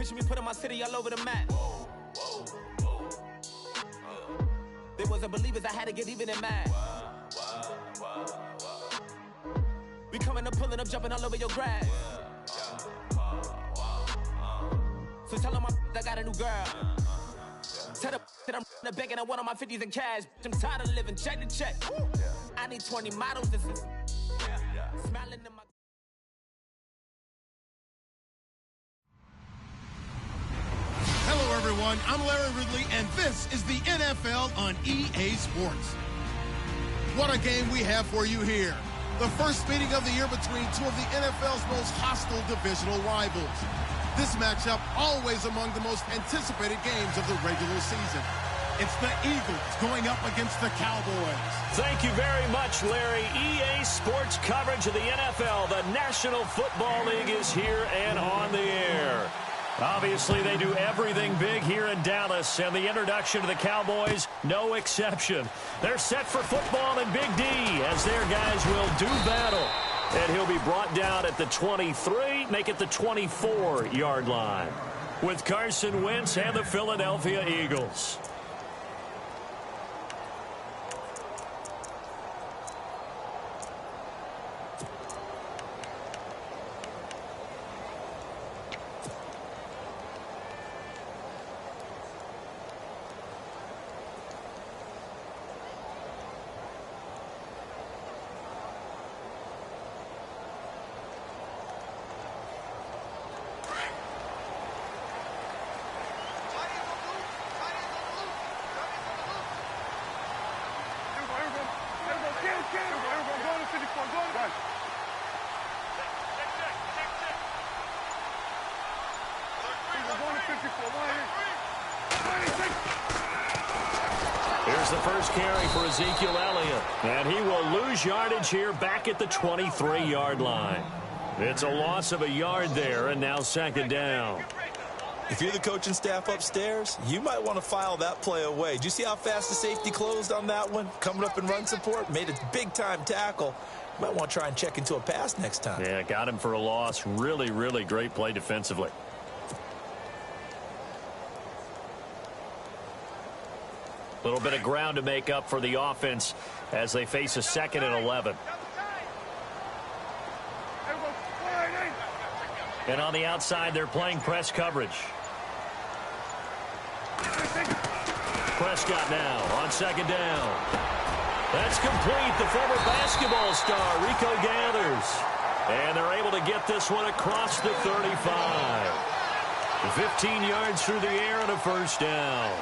Picture me putting my city all over the map. They wasn't believers, I had to get even in mad. We coming up, pulling up, jumping all over your grass. So tell them I got a new girl. Tell them that I'm in the bank and I want on my 50s in cash. I'm tired of living check to check. I need 20 models. This is smiling in my. Hello, everyone. I'm Larry Ridley, and this is the NFL on EA Sports. What a game we have for you here. The first meeting of the year between two of the NFL's most hostile divisional rivals. This matchup always among the most anticipated games of the regular season. It's the Eagles going up against the Cowboys. Thank you very much, Larry. EA Sports coverage of the NFL. The National Football League is here and on the air. Obviously, they do everything big here in Dallas, and the introduction to the Cowboys, no exception. They're set for football and Big D, as their guys will do battle. And he'll be brought down at the 23, make it the 24-yard line, with Carson Wentz and the Philadelphia Eagles. Here's the first carry for Ezekiel Elliott, and he will lose yardage here back at the 23-yard line. It's a loss of a yard there, and now second down. If you're the coaching staff upstairs, you might want to file that play away. Do you see how fast the safety closed on that one? Coming up in run support, made a big-time tackle. You might want to try and check into a pass next time. Yeah, got him for a loss. Really, really great play defensively. A little bit of ground to make up for the offense as they face a 2nd and 11. And on the outside, they're playing press coverage. Prescott now on second down. That's complete. The former basketball star, Rico Gathers. And they're able to get this one across the 35. 15 yards through the air and a first down.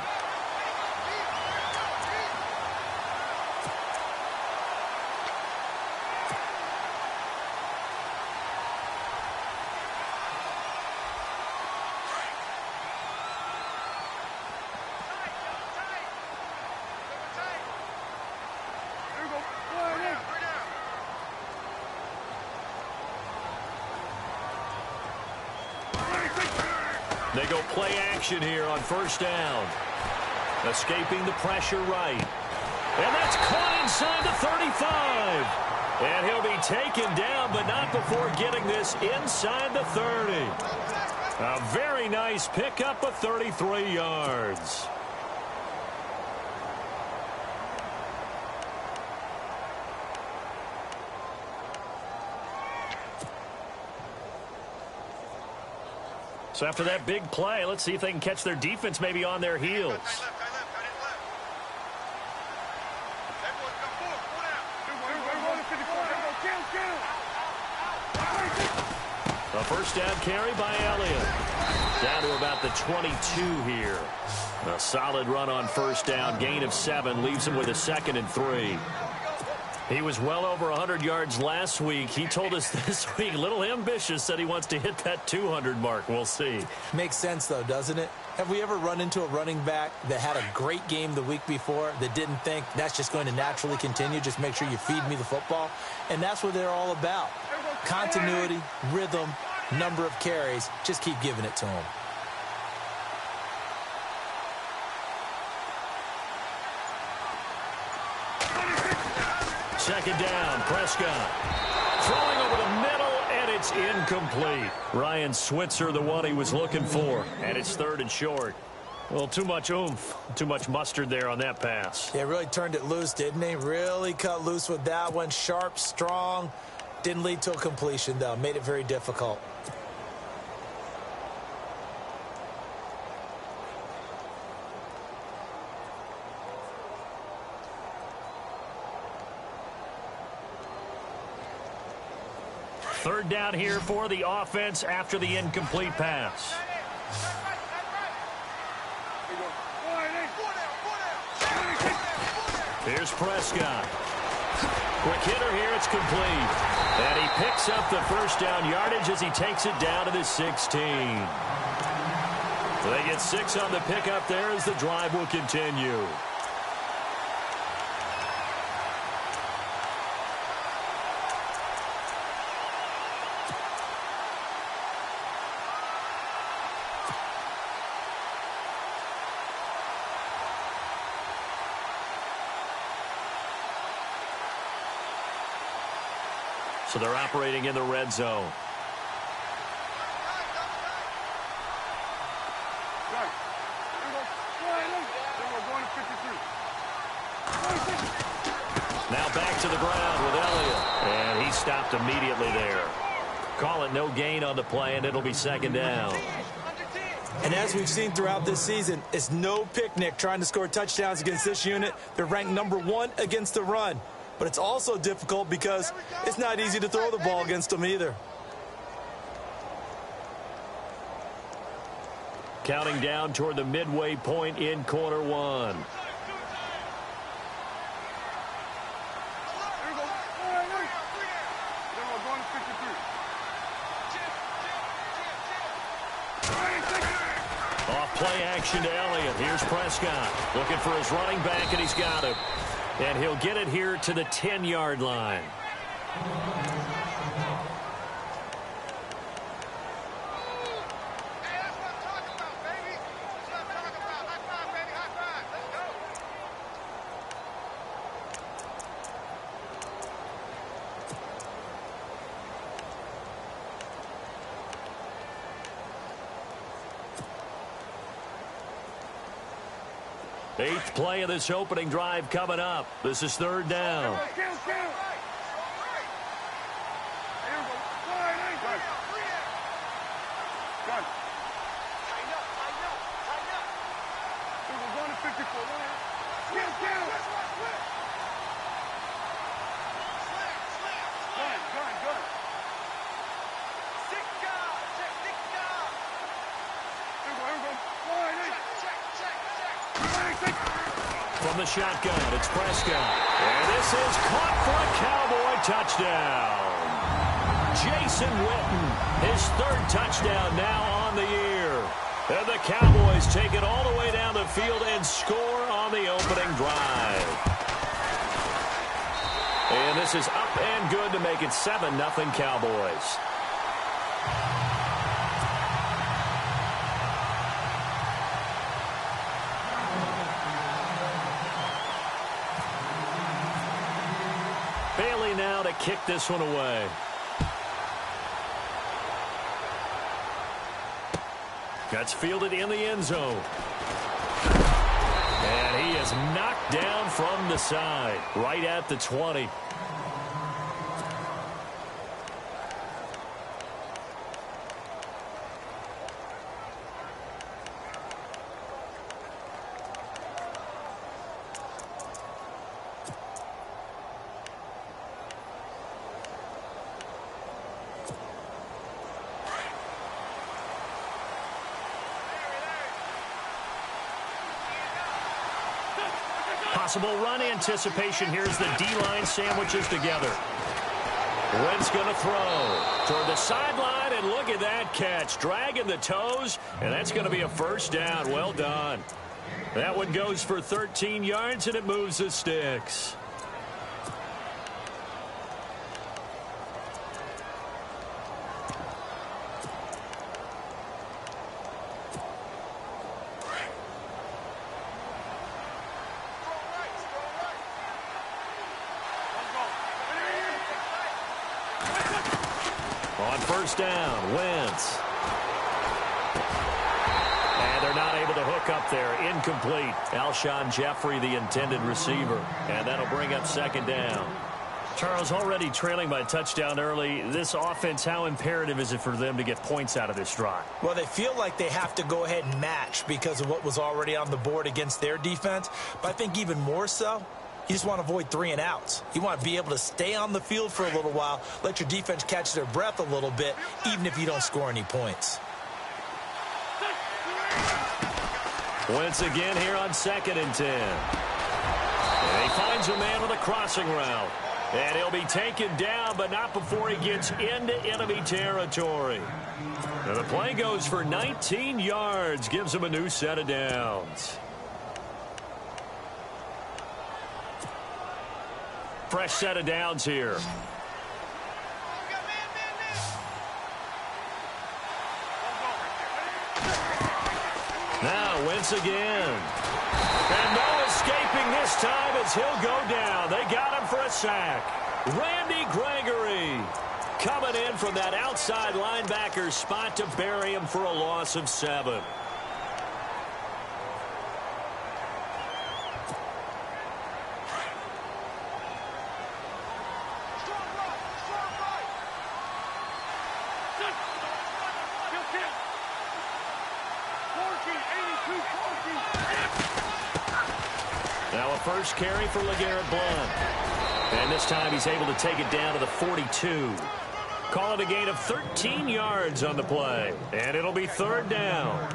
They go play action here on first down. Escaping the pressure right. And that's caught inside the 35. And he'll be taken down, but not before getting this inside the 30. A very nice pickup of 33 yards. So after that big play, let's see if they can catch their defense maybe on their heels. A first down carry by Elliott. Down to about the 22 here. A solid run on first down. Gain of 7 leaves him with a 2nd and 3. He was well over 100 yards last week. He told us this week, a little ambitious, said he wants to hit that 200 mark. We'll see. Makes sense, though, doesn't it? Have we ever run into a running back that had a great game the week before that didn't think that's just going to naturally continue? Just make sure you feed me the football. And that's what they're all about. Continuity, rhythm, number of carries. Just keep giving it to them. Second down, Prescott. Throwing over the middle, and it's incomplete. Ryan Switzer, the one he was looking for. And it's 3rd and short. Well, too much oomph, too much mustard there on that pass. Yeah, really turned it loose, didn't he? Really cut loose with that one. Sharp, strong. Didn't lead to a completion, though. Made it very difficult. Third down here for the offense after the incomplete pass. Here's Prescott. Quick hitter here, it's complete. And he picks up the first down yardage as he takes it down to the 16. They get 6 on the pickup there as the drive will continue. So they're operating in the red zone. Now back to the ground with Elliott. And he stopped immediately there. Call it no gain on the play, and it'll be 2nd down. And as we've seen throughout this season, it's no picnic trying to score touchdowns against this unit. They're ranked #1 against the run. But it's also difficult because it's not easy to throw the ball against them either. Counting down toward the midway point in quarter 1. Off play action to Elliott. Here's Prescott looking for his running back, and he's got him. And he'll get it here to the 10-yard line. Eighth play of this opening drive coming up. This is 3rd down. From the shotgun, it's Prescott. And this is caught for a Cowboy touchdown. Jason Witten, his 3rd touchdown now on the year. And the Cowboys take it all the way down the field and score on the opening drive. And this is up and good to make it 7-0 Cowboys. Bailey now to kick this one away. That's fielded in the end zone. And he is knocked down from the side, right at the 20. Possible run anticipation. Here's the D-line sandwiches together. Wentz going to throw toward the sideline, and look at that catch. Dragging the toes, and that's going to be a 1st down. Well done. That one goes for 13 yards, and it moves the sticks. On On first down, Wentz. And they're not able to hook up there. Incomplete. Alshon Jeffrey, the intended receiver. And that'll bring up second down. Charles, already trailing by a touchdown early. This offense, how imperative is it for them to get points out of this drive? Well, they feel like they have to go ahead and match because of what was already on the board against their defense. But I think even more so, you just want to avoid 3 and outs. You want to be able to stay on the field for a little while, let your defense catch their breath a little bit, even if you don't score any points. Once again here on 2nd and 10. And he finds a man on the crossing route. And he'll be taken down, but not before he gets into enemy territory. And the play goes for 19 yards, gives him a new set of downs. Fresh set of downs here. Now Wentz again. And no escaping this time as he'll go down. They got him for a sack. Randy Gregory coming in from that outside linebacker spot to bury him for a loss of 7. Now a first carry for LeGarrette Blount. And this time he's able to take it down to the 42. Call it a gain of 13 yards on the play. And it'll be 3rd down.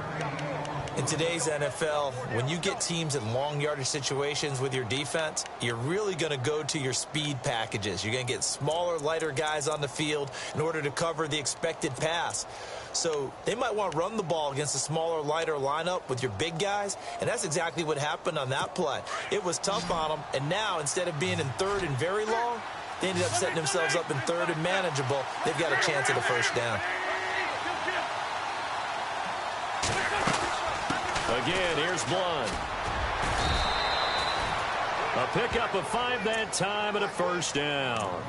In today's NFL, when you get teams in long yardage situations with your defense, you're really going to go to your speed packages. You're going to get smaller, lighter guys on the field in order to cover the expected pass. So they might want to run the ball against a smaller, lighter lineup with your big guys, and that's exactly what happened on that play. It was tough on them, and now instead of being in 3rd and very long, they ended up setting themselves up in 3rd and manageable. They've got a chance at a first down. Again, here's Blount. A pickup of 5 that time and a first down.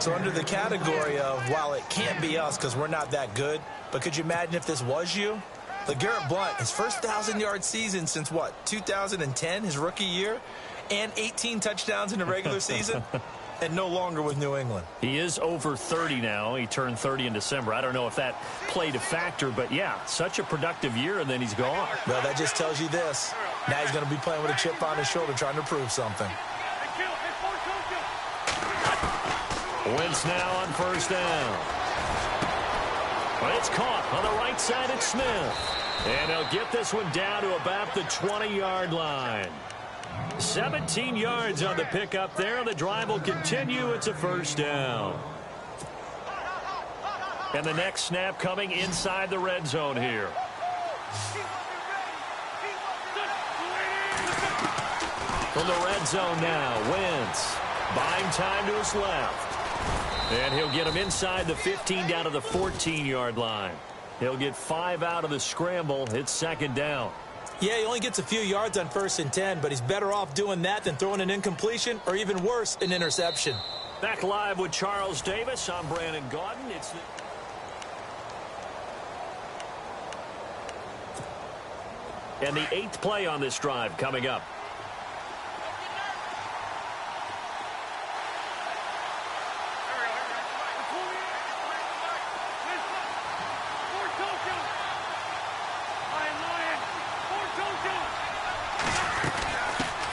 So under the category of, while it can't be us because we're not that good, but could you imagine if this was you? LeGarrette Blount, his first 1,000-yard season since, what, 2010, his rookie year, and 18 touchdowns in the regular season, and no longer with New England. He is over 30 now. He turned 30 in December. I don't know if that played a factor, but, yeah, such a productive year, and then he's gone. Well, that just tells you this. Now he's going to be playing with a chip on his shoulder trying to prove something. Wentz now on first down. But it's caught on the right side at Smith. And he'll get this one down to about the 20-yard line. 17 yards on the pickup there. The drive will continue. It's a first down. And the next snap coming inside the red zone here. From the red zone now, Wentz. Buying time to his left. And he'll get him inside the 15 down to the 14-yard line. He'll get 5 out of the scramble. It's second down. Yeah, he only gets a few yards on 1st and 10, but he's better off doing that than throwing an incompletion or even worse, an interception. Back live with Charles Davis. I'm Brandon Gaudin. And the 8th play on this drive coming up.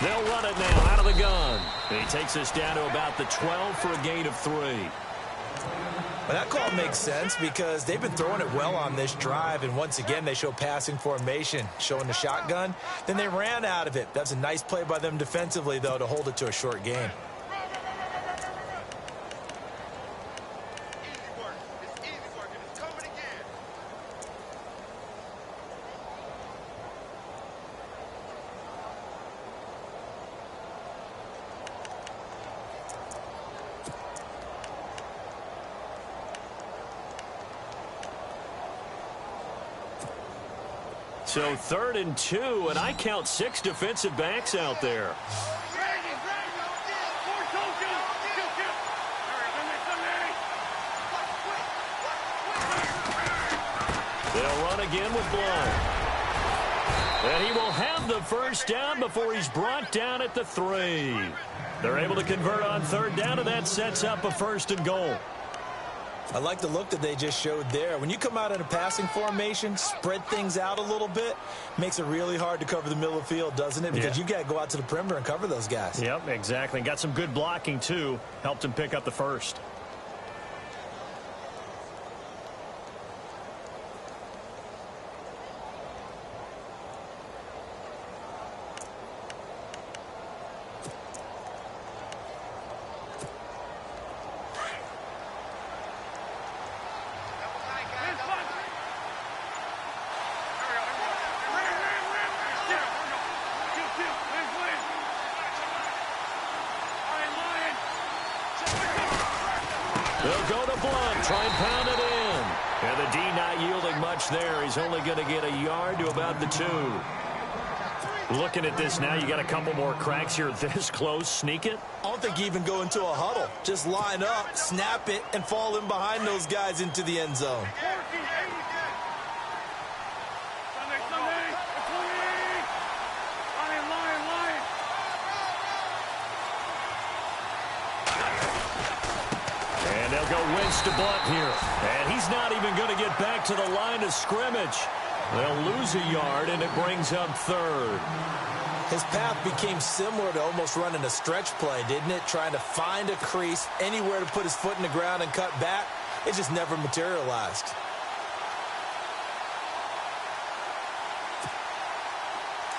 They'll run it now out of the gun. And he takes us down to about the 12 for a gain of 3. Well, that call makes sense because they've been throwing it well on this drive, and once again they show passing formation, showing the shotgun. Then they ran out of it. That's a nice play by them defensively, though, to hold it to a short game. So 3rd and 2, and I count 6 defensive backs out there. They'll run again with Blunt. And he will have the first down before he's brought down at the 3. They're able to convert on third down, and that sets up a 1st and goal. I like the look that they just showed there. When you come out in a passing formation, spread things out a little bit, makes it really hard to cover the middle of the field, doesn't it? Because you got to go out to the perimeter and cover those guys. Yep, exactly. Got some good blocking, too. Helped him pick up the first. They'll go to Blunt, try and pound it in. And the D not yielding much there. He's only going to get a yard to about the 2. Looking at this now, you got a couple more cracks here this close. Sneak it? I don't think you even go into a huddle. Just line up, snap it, and fall in behind those guys into the end zone. Go Wentz to Blunt here. And he's not even going to get back to the line of scrimmage. They'll lose a yard, and it brings up 3rd. His path became similar to almost running a stretch play, didn't it? Trying to find a crease, anywhere to put his foot in the ground and cut back. It just never materialized.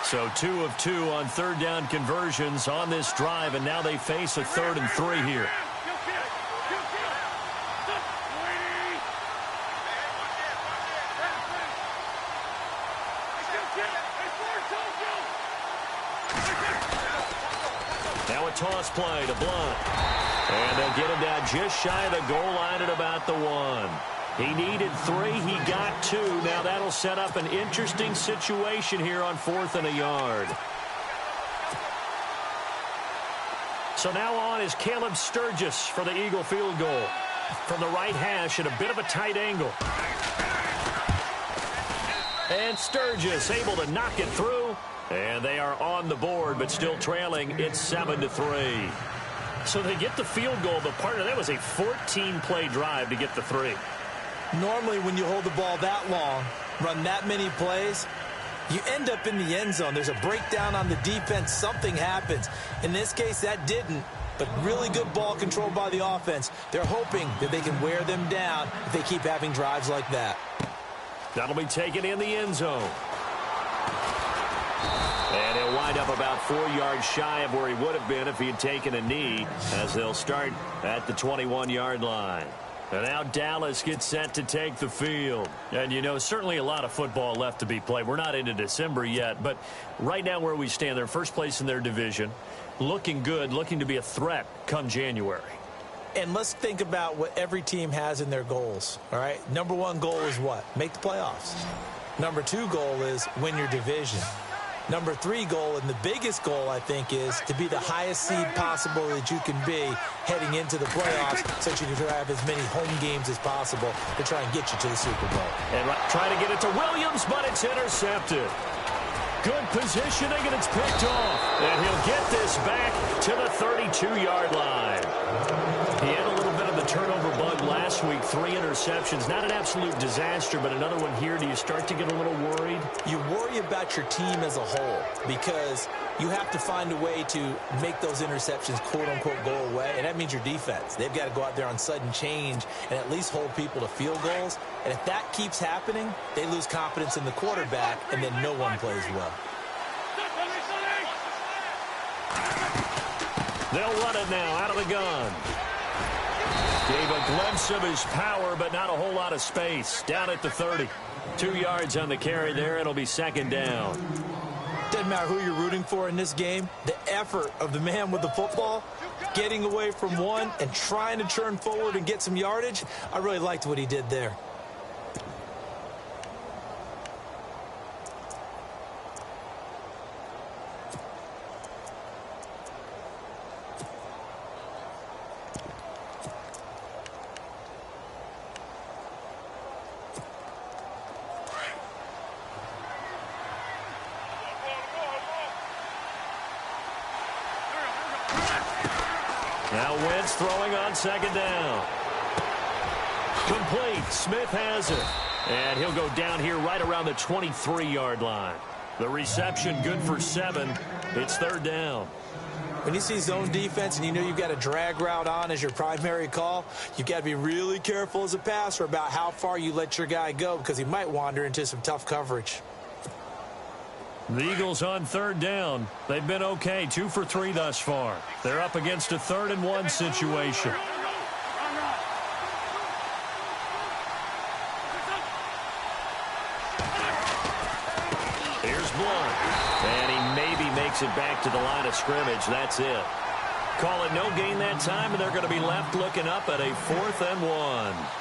So 2 of 2 on third down conversions on this drive, and now they face a 3rd and 3 here. Now a toss play to Blunt. And they'll get him down just shy of the goal line at about the 1. He needed 3. He got 2. Now that'll set up an interesting situation here on 4th and a yard. So now on is Caleb Sturgis for the Eagle field goal. From the right hash at a bit of a tight angle. And Sturgis able to knock it through. And they are on the board, but still trailing. It's 7-3. So they get the field goal, but part of that was a 14-play drive to get the 3. Normally, when you hold the ball that long, run that many plays, you end up in the end zone. There's a breakdown on the defense. Something happens. In this case, that didn't. But really good ball control by the offense. They're hoping that they can wear them down if they keep having drives like that. That'll be taken in the end zone. And he'll wind up about 4 yards shy of where he would have been if he had taken a knee, as they'll start at the 21-yard line. And now Dallas gets set to take the field. And, you know, certainly a lot of football left to be played. We're not into December yet, but right now where we stand, they're first place in their division, looking good, looking to be a threat come January. And let's think about what every team has in their goals, all right? Number 1 goal is what? Make the playoffs. Number 2 goal is win your division. Number 3 goal, and the biggest goal, I think, is to be the highest seed possible that you can be heading into the playoffs so that you can have as many home games as possible to try and get you to the Super Bowl. And trying to get it to Williams, but it's intercepted. Good positioning, and it's picked off. And he'll get this back to the 32-yard line. He had a little bit of the turnover bug last week, 3 interceptions. Not an absolute disaster, but another one here. Do you start to get a little worried? You worry about your team as a whole because you have to find a way to make those interceptions, quote-unquote, go away, and that means your defense. They've got to go out there on sudden change and at least hold people to field goals. And if that keeps happening, they lose confidence in the quarterback, and then no one plays well. They'll run it now out of the gun. Gave a glimpse of his power, but not a whole lot of space. Down at the 30. 2 yards on the carry there. It'll be 2nd down. Doesn't matter who you're rooting for in this game. The effort of the man with the football, getting away from one and trying to turn forward and get some yardage, I really liked what he did there. Now Wentz throwing on second down. Complete. Smith has it. And he'll go down here right around the 23-yard line. The reception good for 7. It's third down. When you see zone defense and you know you've got a drag route on as your primary call, you've got to be really careful as a passer about how far you let your guy go because he might wander into some tough coverage. The Eagles on third down. They've been okay, 2 for 3 thus far. They're up against a 3rd-and-1 situation. Here's Blunt. And he maybe makes it back to the line of scrimmage. That's it. Call it no gain that time, and they're going to be left looking up at a 4th-and-1.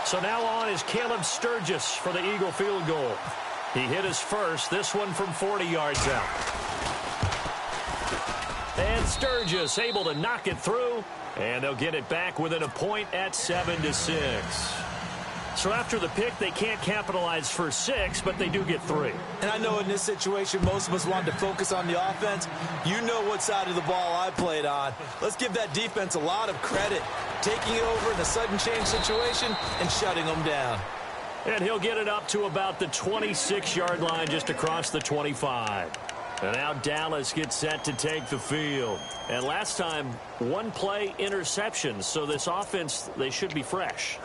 So now on is Caleb Sturgis for the Eagle field goal. He hit his first, this one from 40 yards out. And Sturgis able to knock it through, and they'll get it back within a point at 7-6. So after the pick, they can't capitalize for 6, but they do get 3. And I know in this situation, most of us wanted to focus on the offense. You know what side of the ball I played on. Let's give that defense a lot of credit, taking it over in a sudden change situation and shutting them down. And he'll get it up to about the 26-yard line just across the 25. And now Dallas gets set to take the field. And last time, 1-play interception. So this offense, they should be fresh.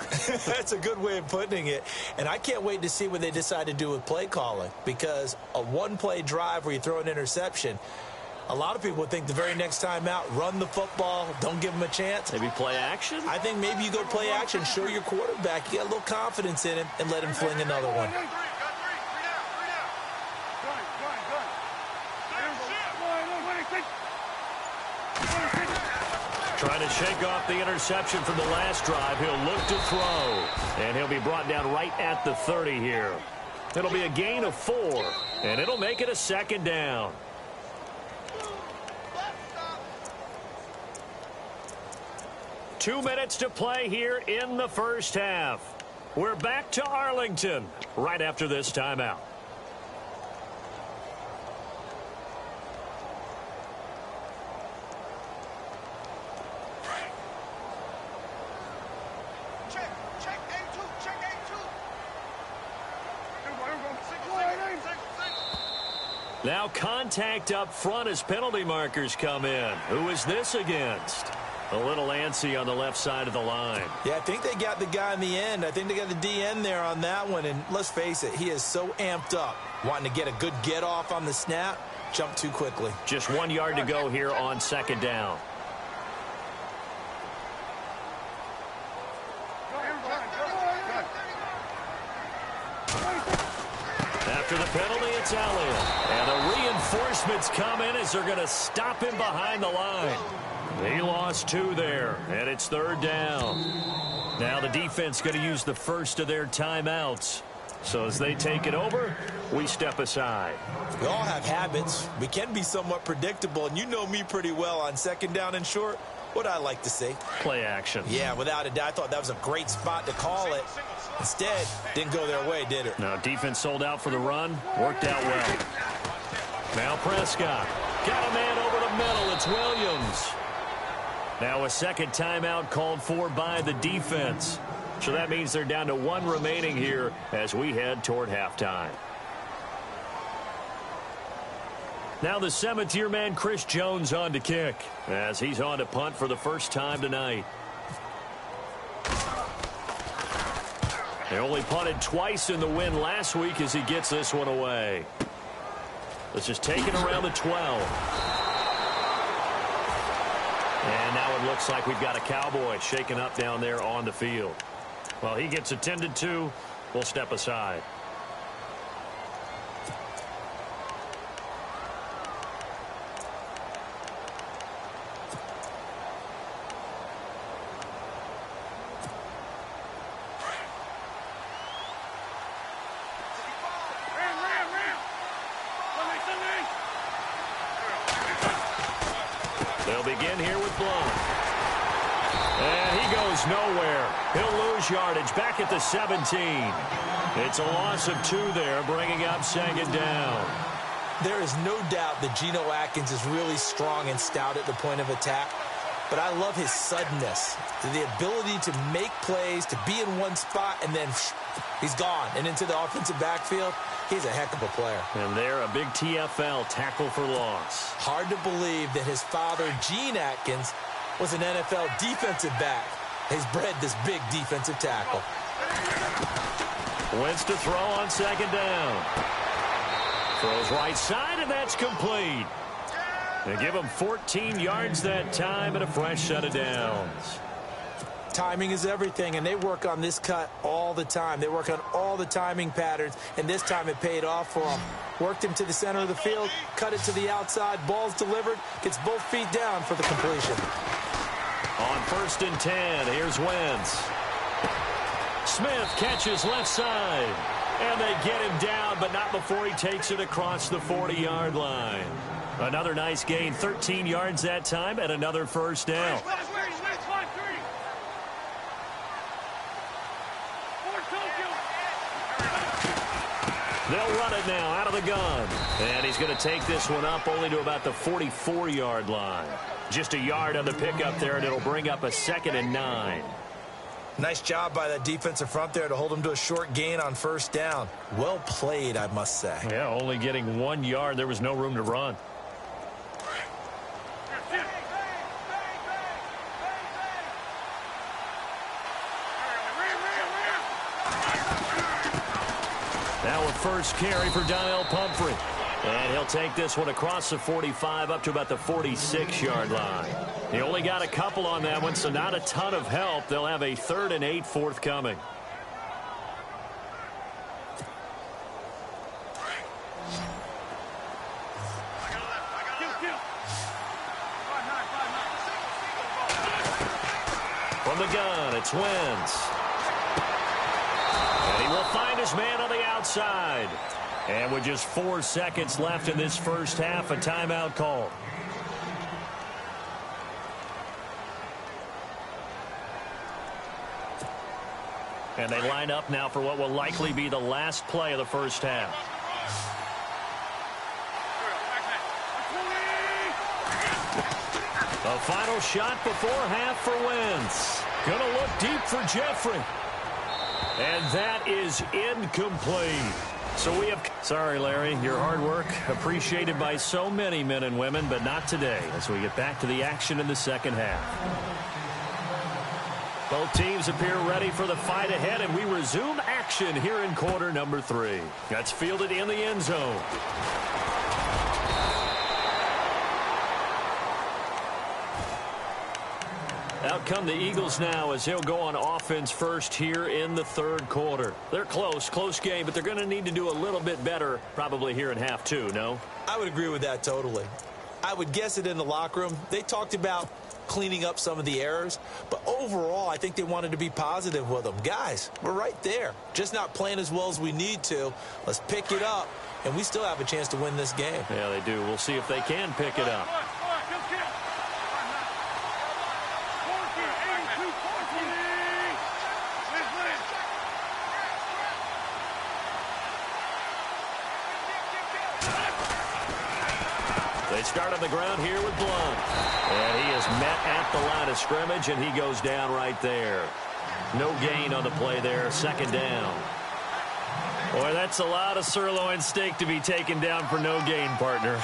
That's a good way of putting it. And I can't wait to see what they decide to do with play calling. Because a 1-play drive where you throw an interception, a lot of people would think the very next time out, run the football, don't give them a chance. Maybe play action? I think maybe you go play action, show your quarterback, you got a little confidence in him, and let him fling another one. Trying to shake off the interception from the last drive. He'll look to throw. And he'll be brought down right at the 30 here. It'll be a gain of 4. And it'll make it a 2nd down. Two minutes to play here in the first half. We're back to Arlington right after this timeout. Now contact up front as penalty markers come in. Who is this against? A little antsy on the left side of the line. Yeah, I think they got the guy in the end. I think they got the DN there on that one. And let's face it, he is so amped up, wanting to get a good get off on the snap, jump too quickly. Just 1 yard to go here on 2nd down. After the penalty, it's Elliott. And the reinforcements come in as they're going to stop him behind the line. He lost 2 there, and it's 3rd down. Now the defense going to use the first of their timeouts. So as they take it over, we step aside. We all have habits. We can be somewhat predictable, and you know me pretty well on 2nd down and short. What I like to see. Play action. Yeah, without a doubt. I thought that was a great spot to call it. Instead, didn't go their way, did it? No, defense sold out for the run. Worked out well. Now Prescott. Got a man over the middle. It's Williams. Now a 2nd timeout called for by the defense. So that means they're down to 1 remaining here as we head toward halftime. Now the 7th-year man Chris Jones on to kick as he's on to punt for the first time tonight. They only punted twice in the win last week as he gets this one away. This is taken around the 12. And now it looks like we've got a Cowboy shaken up down there on the field. Well, he gets attended to. We'll step aside. They'll begin here with Blunt. And he goes nowhere. He'll lose yardage back at the 17. It's a loss of 2 there, bringing up 2nd down. There is no doubt that Geno Atkins is really strong and stout at the point of attack. But I love his suddenness, the ability to make plays, to be in one spot, and then he's gone and into the offensive backfield. He's a heck of a player. And there, a big TFL tackle for loss. Hard to believe that his father, Gene Atkins, was an NFL defensive back. He's bred this big defensive tackle. Wentz to throw on second down. Throws right side, and that's complete. They give him 14 yards that time and a fresh set of downs. Timing is everything, and they work on this cut all the time. They work on all the timing patterns, and this time it paid off for him. Worked him to the center of the field, cut it to the outside, ball's delivered, gets both feet down for the completion. On 1st and 10, here's Wentz. Smith catches left side, and they get him down, but not before he takes it across the 40-yard line. Another nice gain, 13 yards that time, and another first down. They'll run it now out of the gun. And he's going to take this one up only to about the 44-yard line. Just a yard on the pickup there, and it'll bring up a 2nd and 9. Nice job by that defensive front there to hold him to a short gain on 1st down. Well played, I must say. Yeah, only getting 1 yard. There was no room to run. Now a first carry for Donnell Pumphrey. And he'll take this one across the 45 up to about the 46-yard line. He only got a couple on that one, so not a ton of help. They'll have a 3rd and 8 forthcoming. From the gun, it's Wentz. And he will find his man on the outside. And with just 4 seconds left in this first half, a timeout call. And they line up now for what will likely be the last play of the first half. A final shot before half for Wentz. Gonna look deep for Jeffrey. And that is incomplete. So we have... Sorry, Larry, your hard work appreciated by so many men and women, but not today as we get back to the action in the second half. Both teams appear ready for the fight ahead, and we resume action here in quarter number 3. That's fielded in the end zone. Out come the Eagles now as he'll go on offense first here in the 3rd quarter. They're close game, but they're going to need to do a little bit better probably here in half 2, no? I would agree with that totally. I would guess it in the locker room. They talked about cleaning up some of the errors, but overall I think they wanted to be positive with them. Guys, we're right there. Just not playing as well as we need to. Let's pick it up, and we still have a chance to win this game. Yeah, they do. We'll see if they can pick it up. They start on the ground here with Blunt. And he is met at the line of scrimmage, and he goes down right there. No gain on the play there, 2nd down. Boy, that's a lot of sirloin steak to be taken down for no gain, partner.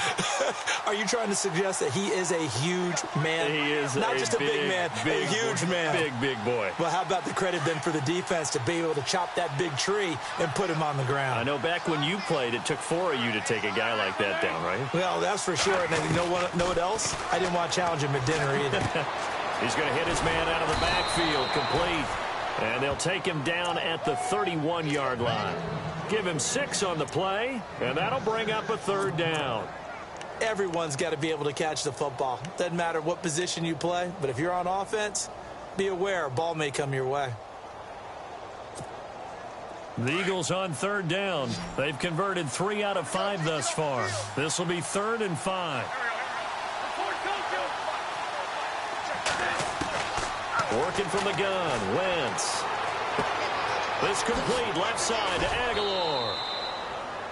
Are you trying to suggest that he is a huge man? He is not just a big man, a huge man. Big boy. Well, how about the credit then for the defense to be able to chop that big tree and put him on the ground? I know back when you played, it took 4 of you to take a guy like that down, right? Well, that's for sure. And you know what else? I didn't want to challenge him at dinner either. He's going to hit his man out of the backfield, complete. And they'll take him down at the 31-yard line. Give him 6 on the play, and that'll bring up a 3rd down. Everyone's got to be able to catch the football. Doesn't matter what position you play, but if you're on offense, be aware a ball may come your way. The Eagles on 3rd down. They've converted 3 out of 5 thus far. This will be 3rd and 5. Working from the gun, Wentz. This complete left side to Aguilar.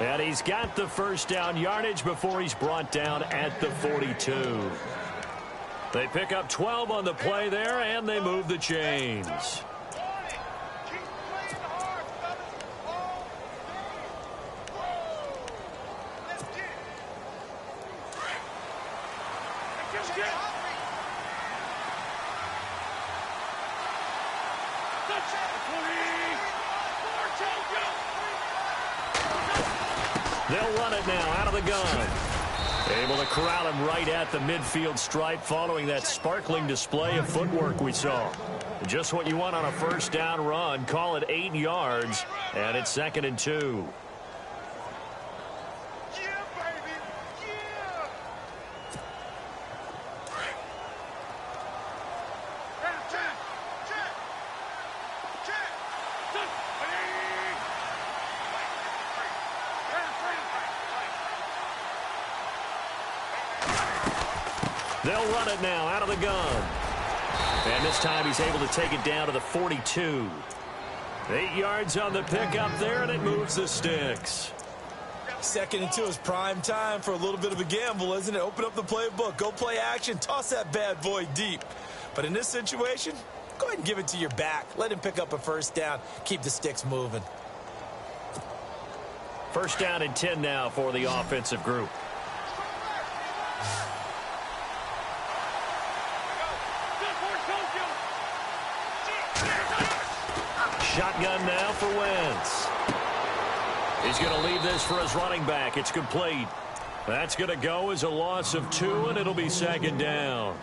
And he's got the first down yardage before he's brought down at the 42. They pick up 12 on the play there, and they move the chains. They'll run it now out of the gun. Able to corral him right at the midfield stripe following that sparkling display of footwork we saw. Just what you want on a first down run. Call it 8 yards, and it's 2nd and 2. They'll run it now out of the gun. And this time he's able to take it down to the 42. 8 yards on the pickup there, and it moves the sticks. 2nd and 2 is prime time for a little bit of a gamble, isn't it? Open up the playbook, go play action, toss that bad boy deep. But in this situation, go ahead and give it to your back. Let him pick up a first down. Keep the sticks moving. First down and 10 now for the offensive group. Shotgun now for Wentz. He's going to leave this for his running back. It's complete. That's going to go as a loss of 2, and it'll be 2nd down.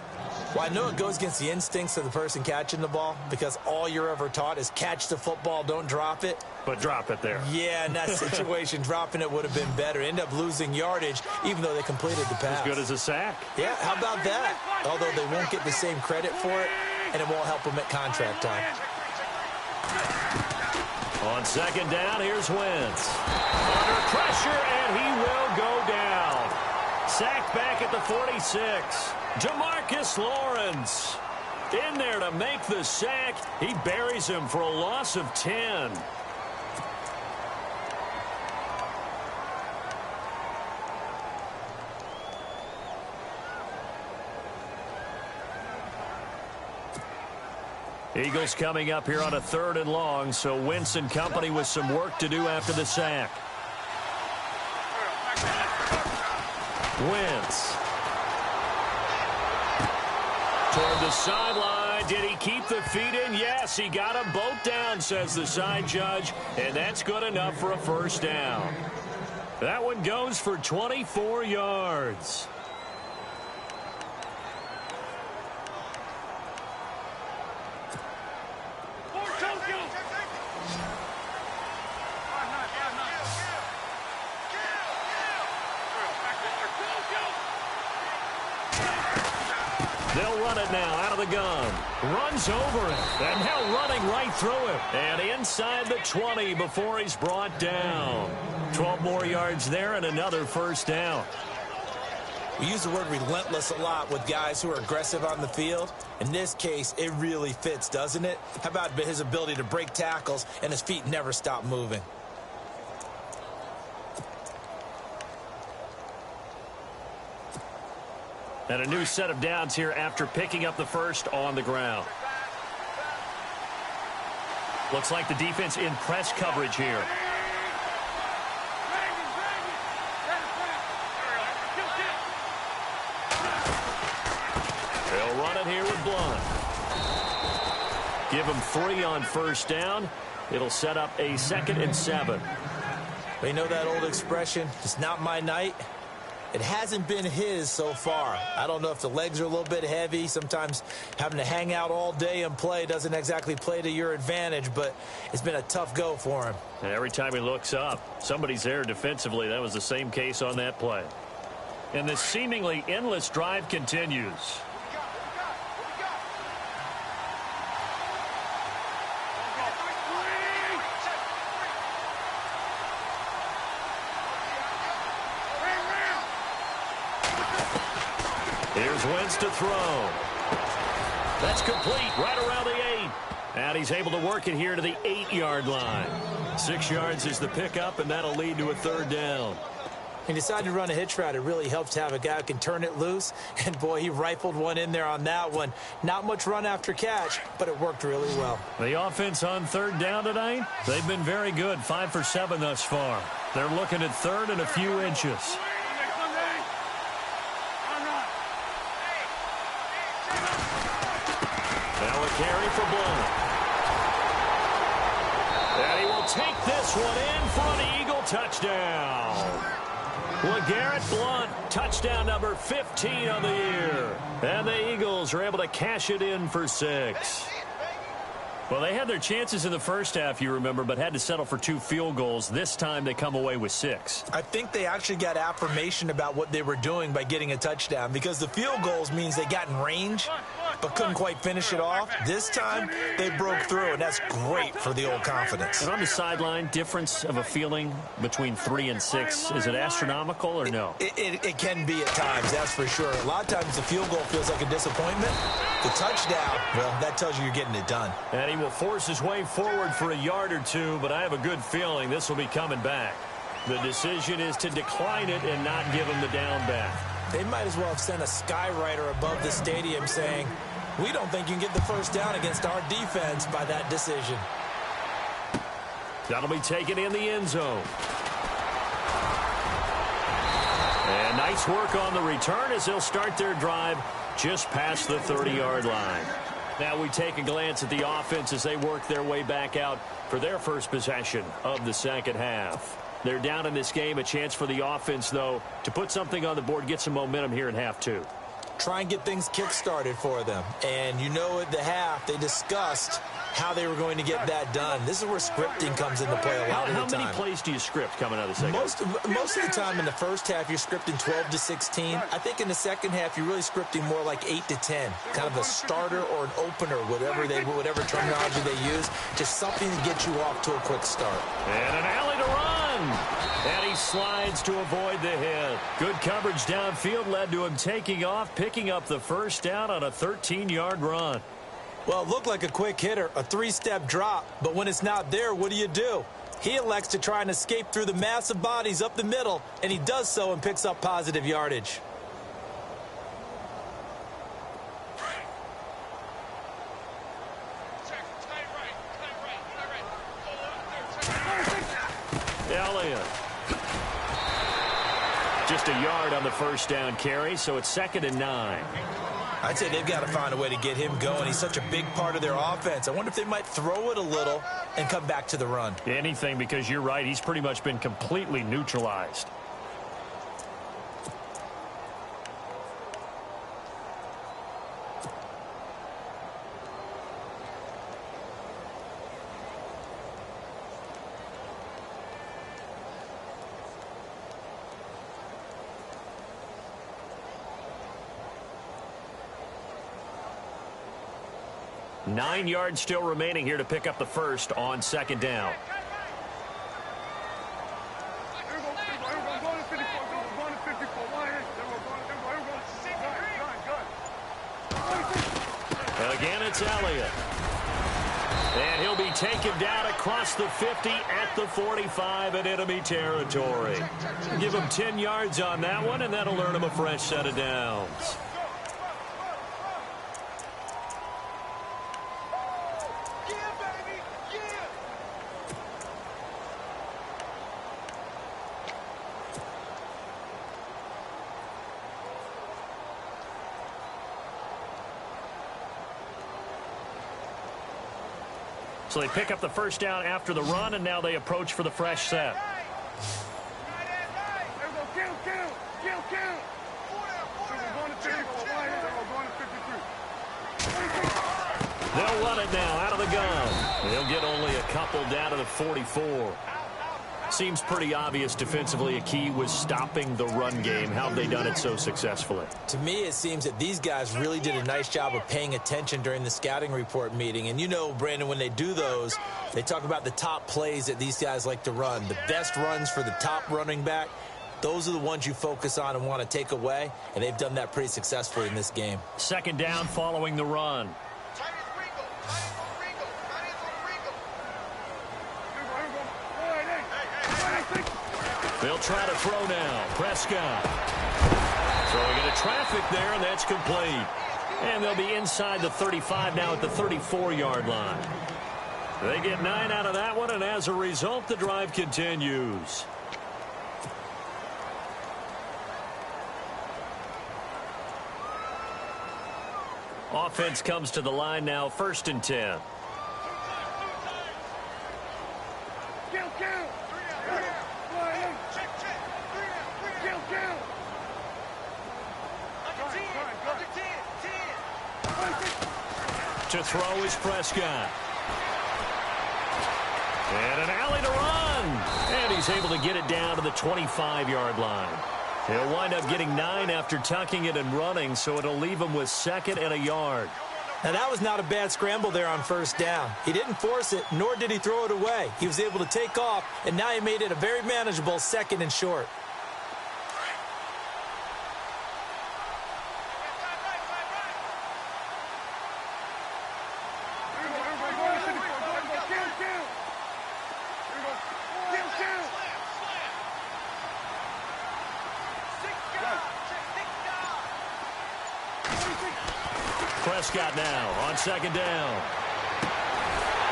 Well, I know it goes against the instincts of the person catching the ball because all you're ever taught is catch the football, don't drop it. But drop it there. Yeah, in that situation, dropping it would have been better. End up losing yardage, even though they completed the pass. As good as a sack. Yeah, how about that? Although they won't get the same credit for it, and it won't help them at contract time. On 2nd down, here's Wentz. Under pressure, and he will go down. Sacked back at the 46. Demarcus Lawrence in there to make the sack. He buries him for a loss of 10. Eagles coming up here on a 3rd and long, so Wentz and company with some work to do after the sack. Wentz. Toward the sideline. Did he keep the feet in? Yes, he got them both down, says the side judge, and that's good enough for a first down. That one goes for 24 yards. They'll run it now out of the gun. Runs over it. And now running right through him. And inside the 20 before he's brought down. 12 more yards there and another first down. We use the word relentless a lot with guys who are aggressive on the field. In this case, it really fits, doesn't it? How about his ability to break tackles and his feet never stop moving? And a new set of downs here after picking up the first on the ground. Looks like the defense in press coverage here. They'll run it here with Blunt. Give him 3 on first down. It'll set up a 2nd and 7. You know that old expression, it's not my night? It hasn't been his so far. I don't know if the legs are a little bit heavy. Sometimes having to hang out all day and play doesn't exactly play to your advantage, but it's been a tough go for him. And every time he looks up, somebody's there defensively. That was the same case on that play. And this seemingly endless drive continues. Here's Wentz to throw. That's complete right around the 8. And he's able to work it here to the 8-yard line. 6 yards is the pickup, and that'll lead to a 3rd down. He decided to run a hitch route. It really helps to have a guy who can turn it loose. And, boy, he rifled one in there on that one. Not much run after catch, but it worked really well. The offense on 3rd down tonight, they've been very good, 5 for 7 thus far. They're looking at 3rd and a few inches. Now a carry for Blunt. And he will take this one in for an Eagle touchdown. LeGarrette Blunt, touchdown number 15 on the year. And the Eagles are able to cash it in for 6. Well, they had their chances in the first half, you remember, but had to settle for 2 field goals. This time they come away with 6. I think they actually got affirmation about what they were doing by getting a touchdown, because the field goals means they got in range but couldn't quite finish it off. This time they broke through, and that's great for the old confidence. And on the sideline, difference of a feeling between 3 and 6, is it astronomical or no? It can be at times, that's for sure. A lot of times the field goal feels like a disappointment. The touchdown, well, that tells you you're getting it done. And he will force his way forward for a yard or 2, but I have a good feeling this will be coming back. The decision is to decline it and not give him the down back. They might as well have sent a skywriter above the stadium saying, we don't think you can get the first down against our defense by that decision. That'll be taken in the end zone. And nice work on the return as they'll start their drive just past the 30-yard line. Now we take a glance at the offense as they work their way back out for their first possession of the second half. They're down in this game. A chance for the offense, though, to put something on the board, get some momentum here in half 2. Try and get things kick-started for them. And you know at the half they discussed how they were going to get that done. This is where scripting comes into play a lot of the time. How many plays do you script coming out of the second half? Most of the time in the first half you're scripting 12 to 16. I think in the second half you're really scripting more like 8 to 10. Kind of a starter or an opener, whatever terminology they use. Just something to get you off to a quick start. And an alley to run. And he slides to avoid the hit. Good coverage downfield led to him taking off, picking up the first down on a 13-yard run. Well, it looked like a quick hitter, a 3-step drop, but when it's not there, what do? He elects to try and escape through the massive bodies up the middle, and he does so and picks up positive yardage. Elliott. Just a yard on the first down carry, so it's 2nd and 9. I'd say they've got to find a way to get him going. He's such a big part of their offense. I wonder if they might throw it a little and come back to the run. Anything, because you're right. He's pretty much been completely neutralized. Nine yards still remaining here to pick up the first on 2nd down. Again, it's Elliott. And he'll be taken down across the 50 at the 45 in enemy territory. Give him 10 yards on that one, and that'll earn him a fresh set of downs. So they pick up the first down after the run, and now they approach for the fresh set. They'll run it now out of the gun. They'll get only a couple down to the 44. Seems pretty obvious defensively a key was stopping the run game. How have they done it so successfully? To me, it seems that these guys really did a nice job of paying attention during the scouting report meeting. And you know, Brandon, when they do those, they talk about the top plays that these guys like to run. The best runs for the top running back, those are the ones you focus on and want to take away. And they've done that pretty successfully in this game. 2nd down following the run. They'll try to throw now. Prescott. Throwing into traffic there, and that's complete. And they'll be inside the 35 now at the 34-yard line. They get 9 out of that one, and as a result, the drive continues. Offense comes to the line now, 1st and 10. To throw is Prescott. And an alley to run. And he's able to get it down to the 25-yard line. He'll wind up getting 9 after tucking it and running, so it'll leave him with 2nd and a yard. Now, that was not a bad scramble there on 1st down. He didn't force it, nor did he throw it away. He was able to take off, and now he made it a very manageable 2nd and short. Prescott now on 2nd down.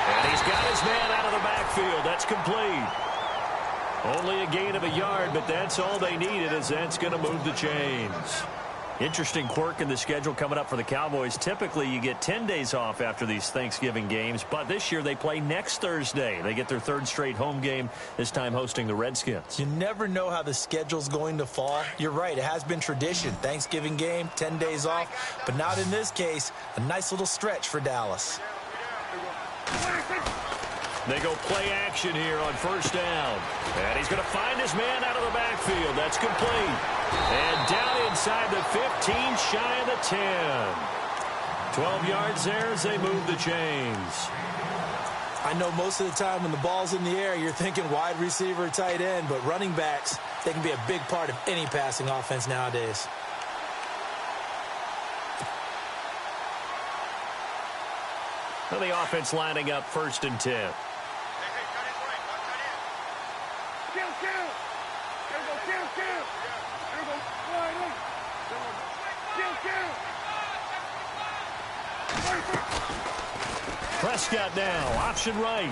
And he's got his man out of the backfield. That's complete. Only a gain of a yard, but that's all they needed, as that's going to move the chains. Interesting quirk in the schedule coming up for the Cowboys. Typically, you get 10 days off after these Thanksgiving games, but this year they play next Thursday. They get their 3rd straight home game, this time hosting the Redskins. You never know how the schedule's going to fall. You're right, it has been tradition. Thanksgiving game, 10 days off, but not in this case. A nice little stretch for Dallas. They go play action here on 1st down. And he's going to find his man out of the backfield. That's complete. And down inside the 15, shy of the 10. 12 yards there as they move the chains. I know most of the time when the ball's in the air, you're thinking wide receiver, tight end, but running backs, they can be a big part of any passing offense nowadays. Well, the offense lining up 1st and 10. Prescott now, option right.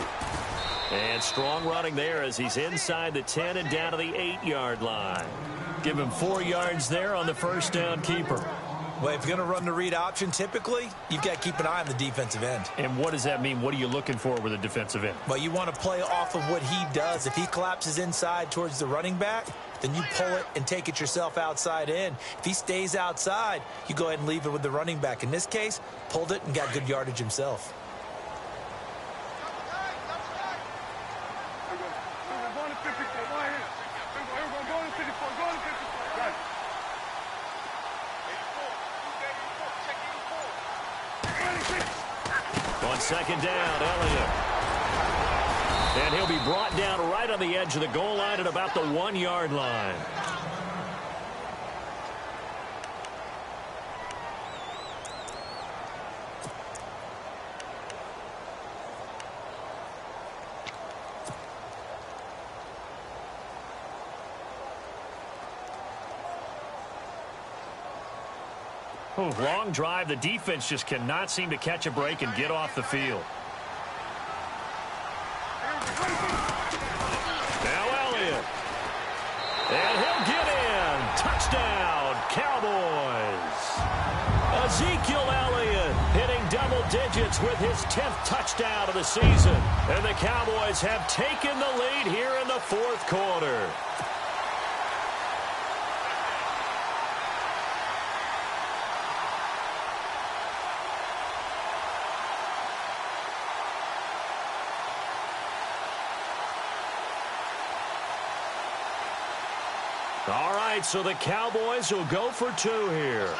And strong running there as he's inside the 10 and down to the 8-yard line. Give him 4 yards there on the 1st down keeper. Well, if you're going to run the read option, typically, you've got to keep an eye on the defensive end. And what does that mean? What are you looking for with a defensive end? Well, you want to play off of what he does. If he collapses inside towards the running back, then you pull it and take it yourself outside in. If he stays outside, you go ahead and leave it with the running back. In this case, pulled it and got good yardage himself. On 2nd down, Elliott. And he'll be brought down right on the edge of the goal line at about the 1-yard line. Oh, long drive. The defense just cannot seem to catch a break and get off the field. Now Elliott. And he'll get in. Touchdown, Cowboys. Ezekiel Elliott hitting double digits with his 10th touchdown of the season. And the Cowboys have taken the lead here in the 4th quarter. All right, so the Cowboys will go for 2 here.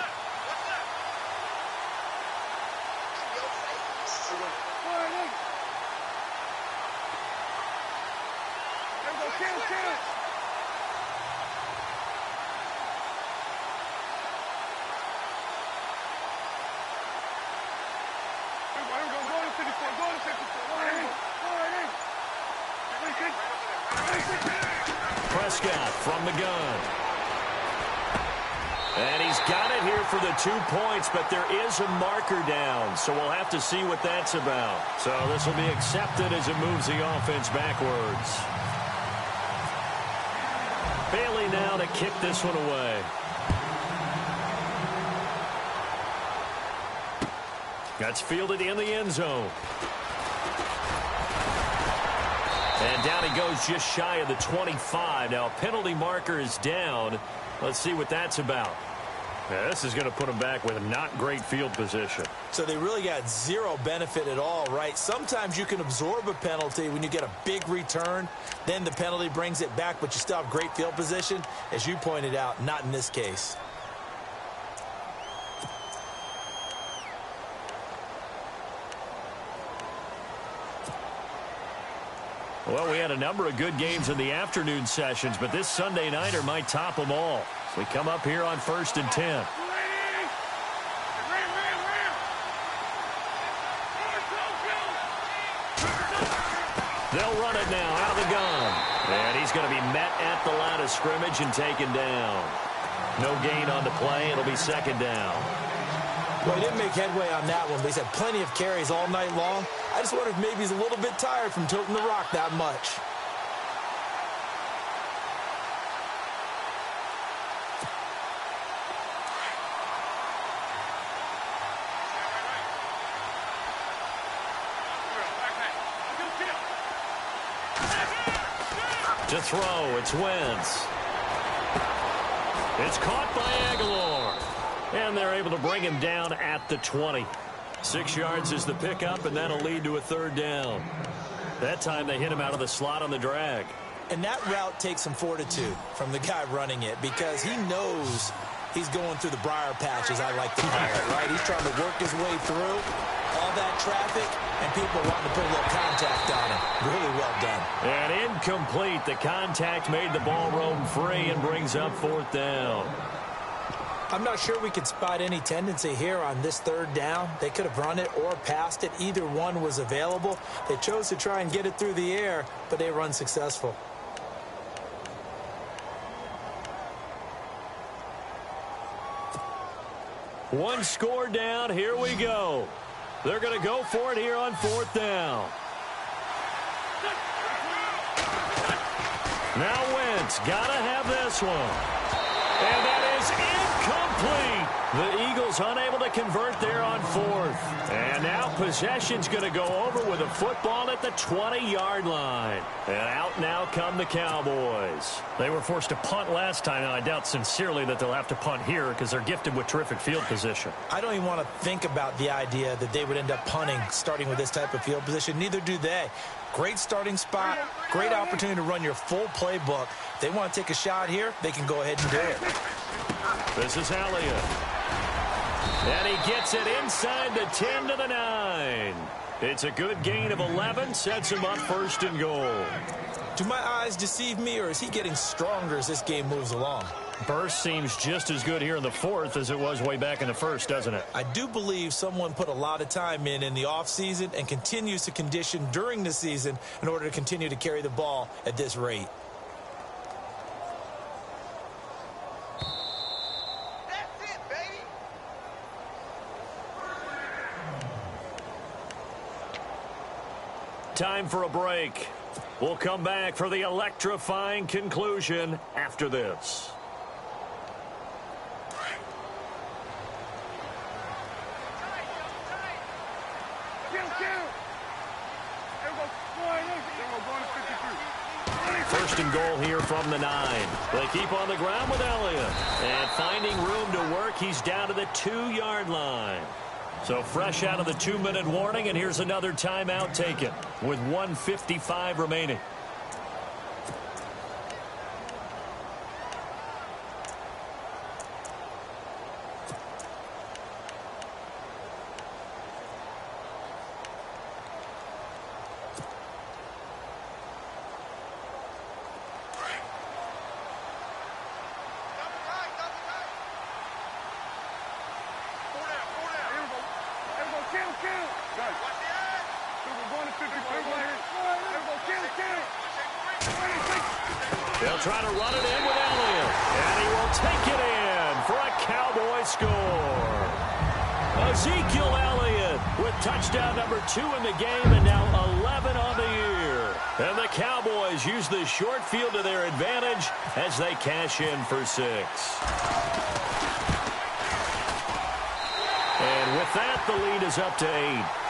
Prescott from the gun. And he's got it here for the 2 points, but there is a marker down, so we'll have to see what that's about. So this will be accepted as it moves the offense backwards. Bailey now to kick this one away. That's fielded in the end zone. And down he goes just shy of the 25. Now, penalty marker is down. Let's see what that's about. Yeah, this is going to put them back with not great field position. So they really got zero benefit at all, right? Sometimes you can absorb a penalty when you get a big return. Then the penalty brings it back, but you still have great field position. As you pointed out, not in this case. Well, we had a number of good games in the afternoon sessions, but this Sunday nighter might top them all. So we come up here on 1st and 10. They'll run it now out of the gun. And he's going to be met at the line of scrimmage and taken down. No gain on the play. It'll be 2nd down. Well, he didn't make headway on that one, but he's had plenty of carries all night long. I just wonder if maybe he's a little bit tired from toting the rock that much. To throw, it's Wentz. It's caught by Aguilar. And they're able to bring him down at the 20. 6 yards is the pickup, and that'll lead to a 3rd down. That time they hit him out of the slot on the drag. And that route takes some fortitude from the guy running it because he knows he's going through the briar patch, as I like to call it, right? He's trying to work his way through all that traffic, and people wanting to put a little contact on him. Really well done. And incomplete. The contact made the ball roam free and brings up 4th down. I'm not sure we could spot any tendency here on this 3rd down. They could have run it or passed it. Either one was available. They chose to try and get it through the air, but they were unsuccessful. One score down. Here we go. They're going to go for it here on 4th down. Now Wentz got to have this one. And that is incomplete. The Eagles unable to convert there on 4th. And now possession's going to go over with a football at the 20-yard line. And out now come the Cowboys. They were forced to punt last time, and I doubt sincerely that they'll have to punt here because they're gifted with terrific field position. I don't even want to think about the idea that they would end up punting starting with this type of field position. Neither do they. Great starting spot, great opportunity to run your full playbook. If they want to take a shot here, they can go ahead and do it. This is Elliott. And he gets it inside the 10 to the 9. It's a good gain of 11, sets him up 1st and goal. Do my eyes deceive me, or is he getting stronger as this game moves along? Burst seems just as good here in the 4th as it was way back in the 1st, doesn't it? I do believe someone put a lot of time in the offseason and continues to condition during the season in order to continue to carry the ball at this rate. That's it, baby. Time for a break. We'll come back for the electrifying conclusion after this. First and goal here from the 9. They keep on the ground with Elliott. And finding room to work, he's down to the 2-yard line. So fresh out of the 2-minute warning, and here's another timeout taken with 1:55 remaining. Kill. Watch the eye. We're going to 50. Everybody kill. They'll try to run it in with Elliott. And he will take it in for a Cowboy score. Ezekiel Elliott with touchdown number 2 in the game and now 11 on the year. And the Cowboys use the short field to their advantage as they cash in for 6. And with that, the lead is up to 8.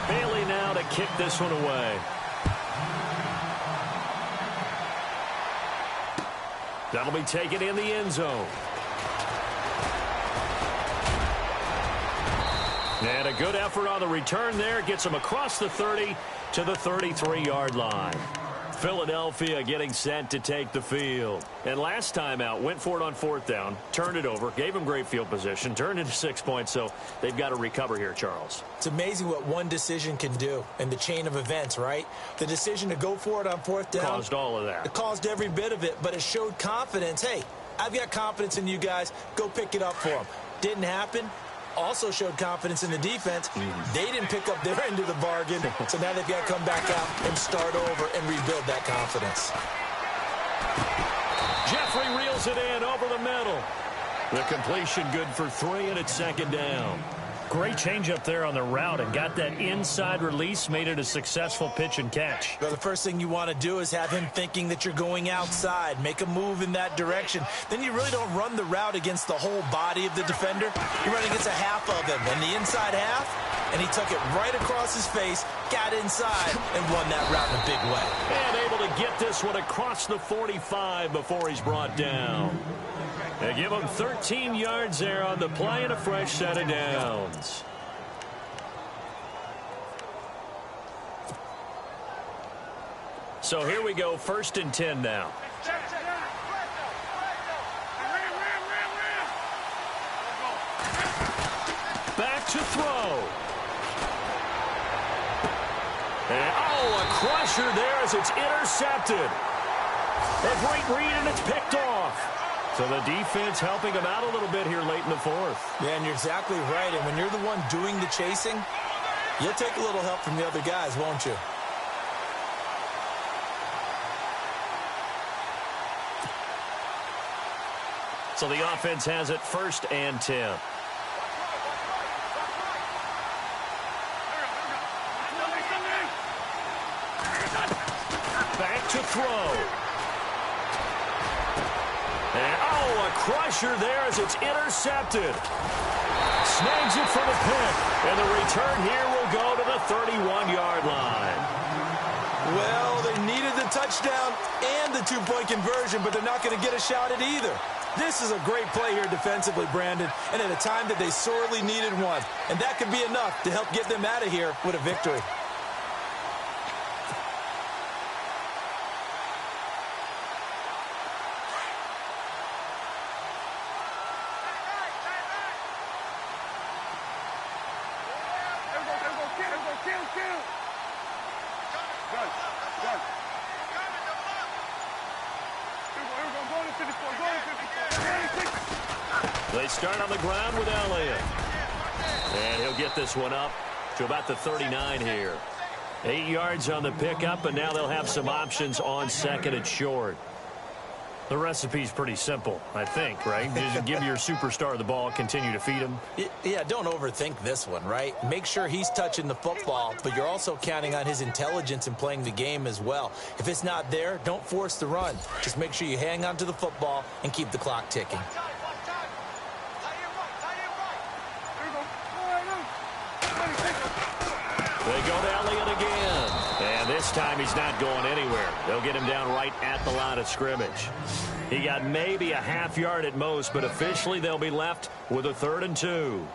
Bailey now to kick this one away. That'll be taken in the end zone. And a good effort on the return there. Gets him across the 30 to the 33-yard line. Philadelphia getting set to take the field. And last time out, went for it on 4th down, turned it over, gave them great field position, turned into 6 points, so they've got to recover here, Charles. It's amazing what one decision can do in the chain of events, right? The decision to go for it on 4th down caused all of that. It caused every bit of it, but it showed confidence. Hey, I've got confidence in you guys. Go pick it up for them. Didn't happen. Also showed confidence in the defense. They didn't pick up their end of the bargain, so now they've got to come back out and start over and rebuild that confidence. Jeffrey reels it in over the middle. The completion good for 3, and it's 2nd down. Great change up there on the route and got that inside release, made it a successful pitch and catch. Well, the first thing you want to do is have him thinking that you're going outside, make a move in that direction. Then you really don't run the route against the whole body of the defender. You run against a half of him, and the inside half, and he took it right across his face, got inside, and won that route in a big way. And able to get this one across the 45 before he's brought down. They give him 13 yards there on the play and a fresh set of downs. So here we go, 1st and 10 now. Back to throw. And, a crusher there as it's intercepted. A great read, and it's picked off. So the defense helping them out a little bit here late in the 4th. Yeah, and you're exactly right. And when you're the one doing the chasing, you'll take a little help from the other guys, won't you? So the offense has it 1st and 10. Back to throw. And, a crusher there as it's intercepted. Snags it for the pick. And the return here will go to the 31-yard line. Well, they needed the touchdown and the 2-point conversion, but they're not going to get a shot at either. This is a great play here defensively, Brandon, and at a time that they sorely needed one. And that could be enough to help get them out of here with a victory. They start on the ground with Elliott. And he'll get this one up to about the 39 here. 8 yards on the pickup, and now they'll have some options on 2nd and short. The recipe's pretty simple, I think, right? Just give your superstar the ball, continue to feed him. Yeah, don't overthink this one, right? Make sure he's touching the football, but you're also counting on his intelligence in playing the game as well. If it's not there, don't force the run. Just make sure you hang on to the football and keep the clock ticking. They go to Elliott again. And this time he's not going anywhere. They'll get him down right at the line of scrimmage. He got maybe a half yard at most, but officially they'll be left with a 3rd and 2.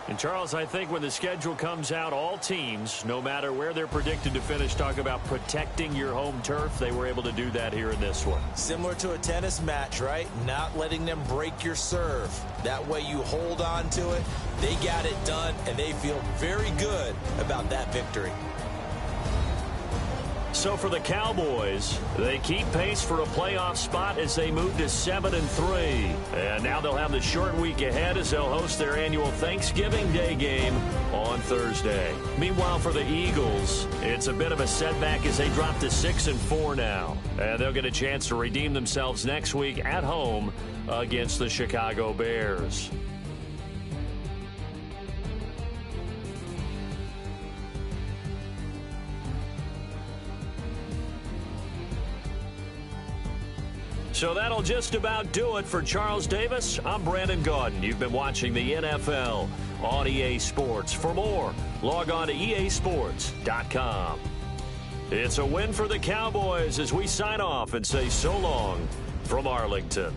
And, Charles, I think when the schedule comes out, all teams, no matter where they're predicted to finish, talk about protecting your home turf. They were able to do that here in this one. Similar to a tennis match, right? Not letting them break your serve. That way you hold on to it. They got it done, and they feel very good about that victory. So for the Cowboys, they keep pace for a playoff spot as they move to 7-3. And now they'll have the short week ahead as they'll host their annual Thanksgiving Day game on Thursday. Meanwhile, for the Eagles, it's a bit of a setback as they drop to 6-4 now. And they'll get a chance to redeem themselves next week at home against the Chicago Bears. So that'll just about do it for Charles Davis. I'm Brandon Gaudin. You've been watching the NFL on EA Sports. For more, log on to easports.com. It's a win for the Cowboys as we sign off and say so long from Arlington.